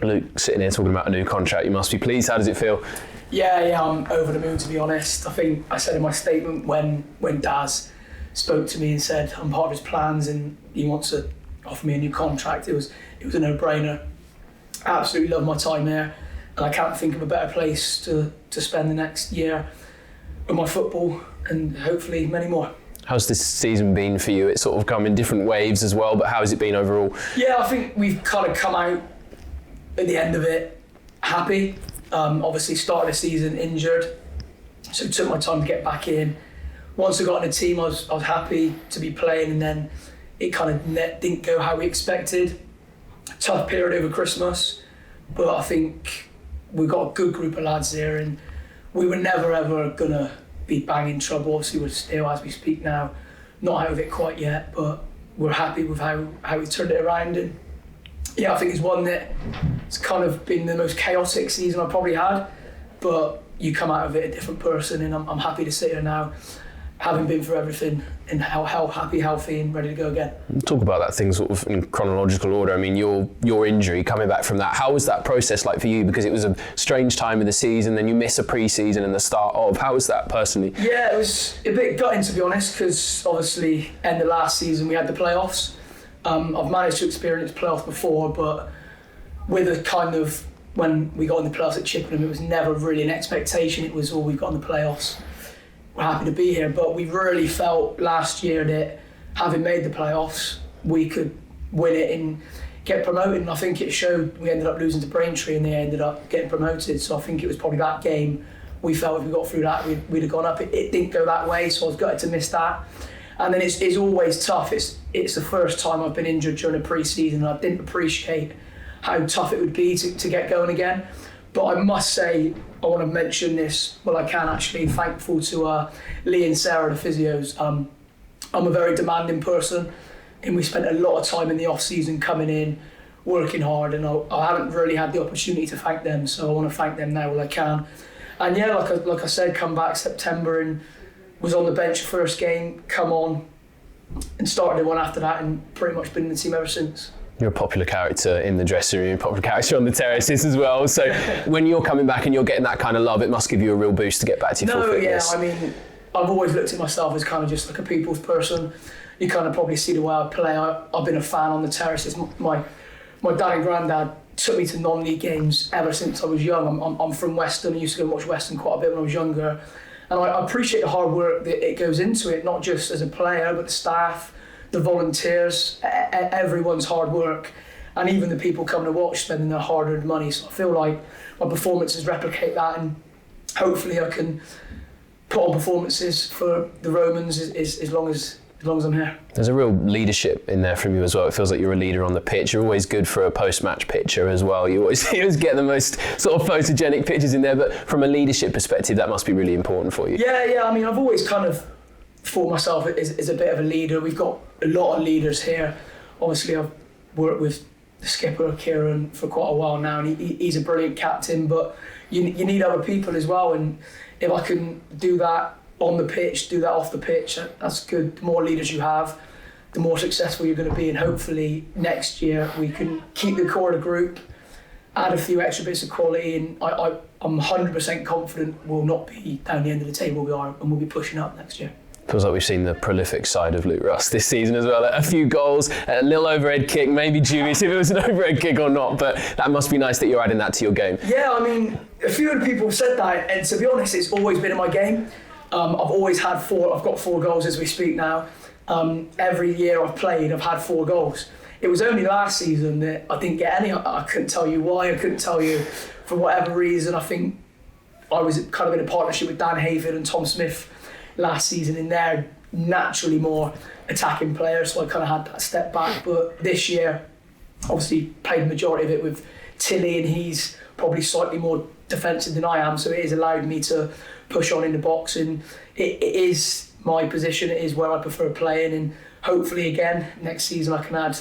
Luke, sitting here talking about a new contract, you must be pleased. How does it feel? Yeah, I'm over the moon, to be honest. I think I said in my statement when Daz spoke to me and said I'm part of his plans and he wants to offer me a new contract, it was a no-brainer. I absolutely love my time there, and I can't think of a better place to spend the next year with my football and hopefully many more. How's this season been for you? It's sort of come in different waves as well, but how has it been overall? Yeah, I think we've kind of come out at the end of it happy. Obviously started the season injured, so it took my time to get back in. Once I got in the team, I was happy to be playing, and then it kind of didn't go how we expected. Tough period over Christmas, but I think we've got a good group of lads there, and we were never ever gonna be banging trouble. Obviously we're still, as we speak now, not out of it quite yet, but we're happy with how we turned it around. And yeah, I think it's one that it's kind of been the most chaotic season I've probably had, but you come out of it a different person, and I'm happy to sit here now, having been through everything, and how happy, healthy and ready to go again. Talk about that thing sort of in chronological order. I mean, your injury, coming back from that, how was that process like for you? Because it was a strange time of the season, then you miss a pre-season and the start of. How was that personally? Yeah, it was a bit gutting, to be honest, because obviously end of last season we had the playoffs. I've managed to experience playoffs before, but with a kind of, when we got in the playoffs at Chippenham, it was never really an expectation. It was, we got in the playoffs, we're happy to be here. But we really felt last year that having made the playoffs, we could win it and get promoted. And I think it showed. We ended up losing to Braintree and they ended up getting promoted. So I think it was probably that game we felt if we got through that, we'd have gone up. It didn't go that way, so I was gutted to miss that. And then it's always tough. It's the first time I've been injured during a pre-season, and I didn't appreciate how tough it would be to get going again. But I must say, I want to mention this, well I can actually, thankful to Lee and Sarah, the physios. I'm a very demanding person, and we spent a lot of time in the off-season coming in, working hard, and I haven't really had the opportunity to thank them, so I want to thank them now while I can. And yeah, like I said, come back September and was on the bench first game, come on, and started the one after that, and pretty much been in the team ever since. You're a popular character in the dressing room, a popular character on the terraces as well. So when you're coming back and you're getting that kind of love, it must give you a real boost to get back to your full fitness. Yeah, I mean, I've always looked at myself as kind of just like a people's person. You kind of probably see the way I play. I've been a fan on the terraces. My dad and granddad took me to non-league games ever since I was young. I'm from Weston. I used to go and watch Weston quite a bit when I was younger. And I appreciate the hard work that it goes into it, not just as a player, but the staff, the volunteers, everyone's hard work, and even the people coming to watch spending their hard-earned money. So I feel like my performances replicate that, and hopefully I can put on performances for the Romans as long as I'm here. There's a real leadership in there from you as well. It feels like you're a leader on the pitch. You're always good for a post-match picture as well. You always get the most sort of photogenic pictures in there, but from a leadership perspective, that must be really important for you. Yeah. I mean, I've always kind of thought myself as a bit of a leader. We've got a lot of leaders here. Obviously, I've worked with the skipper, Kieran, for quite a while now, and he's a brilliant captain, but you need other people as well, and if I can do that on the pitch, do that off the pitch, that's good. The more leaders you have, the more successful you're going to be, and hopefully next year we can keep the core of the group, add a few extra bits of quality, and I'm 100% confident we'll not be down the end of the table we are, and we'll be pushing up next year. Feels like we've seen the prolific side of Luke Russe this season as well. A few goals, a little overhead kick, maybe dubious if it was an overhead kick or not, but that must be nice that you're adding that to your game. Yeah, I mean, a few other people have said that, and to be honest, it's always been in my game. I've always had I've got 4 goals as we speak now. Every year I've played, I've had 4 goals. It was only last season that I didn't get any. I couldn't tell you why, I couldn't tell you for whatever reason. I think I was kind of in a partnership with Dan Hayford and Tom Smith last season, and they're naturally more attacking players, so I kind of had that step back. But this year, obviously played the majority of it with Tilly, and he's probably slightly more defensive than I am, so it has allowed me to push on in the box, and it is my position, it is where I prefer playing, and hopefully again next season I can add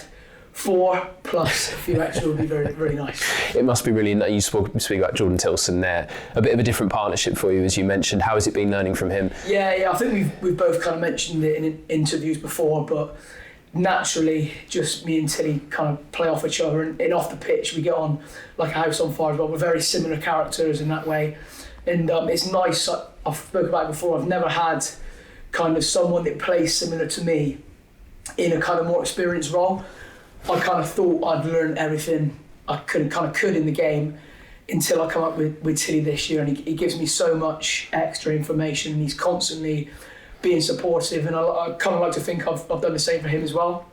4 plus a few extra would be very, very nice. It must be really nice. You speak about Jordan Tilson there. A bit of a different partnership for you, as you mentioned. How has it been learning from him? Yeah. I think we've both kind of mentioned it in interviews before, but naturally, just me and Tilly kind of play off each other, and off the pitch we get on like a house on fire as well. We're very similar characters in that way, and it's nice. I've spoken about it before. I've never had kind of someone that plays similar to me in a kind of more experienced role. I kind of thought I'd learned everything I could in the game until I come up with Tilly this year, and he gives me so much extra information, and he's constantly being supportive, and I kind of like to think I've done the same for him as well.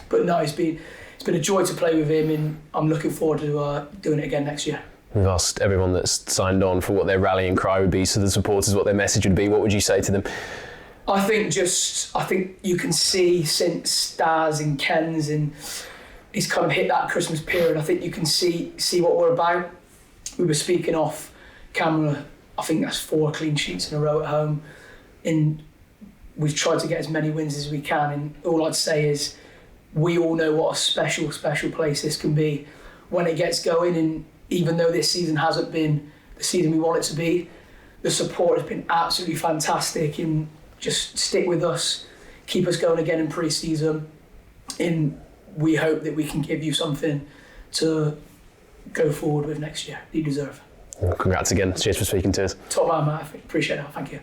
But no, it's been a joy to play with him, and I'm looking forward to doing it again next year. We've asked everyone that's signed on for what their rallying cry would be, so the supporters, what their message would be. What would you say to them? I think you can see since Daz and Ken's and he's kind of hit that Christmas period, I think you can see what we're about. We were speaking off camera, I think that's 4 clean sheets in a row at home, and we've tried to get as many wins as we can, and all I'd say is we all know what a special place this can be when it gets going, and even though this season hasn't been the season we want it to be, the support has been absolutely fantastic, and just stick with us, keep us going again in pre-season, and we hope that we can give you something to go forward with next year. You deserve. Well, congrats again. Cheers for speaking to us. Top man, Matt. Appreciate it. Thank you.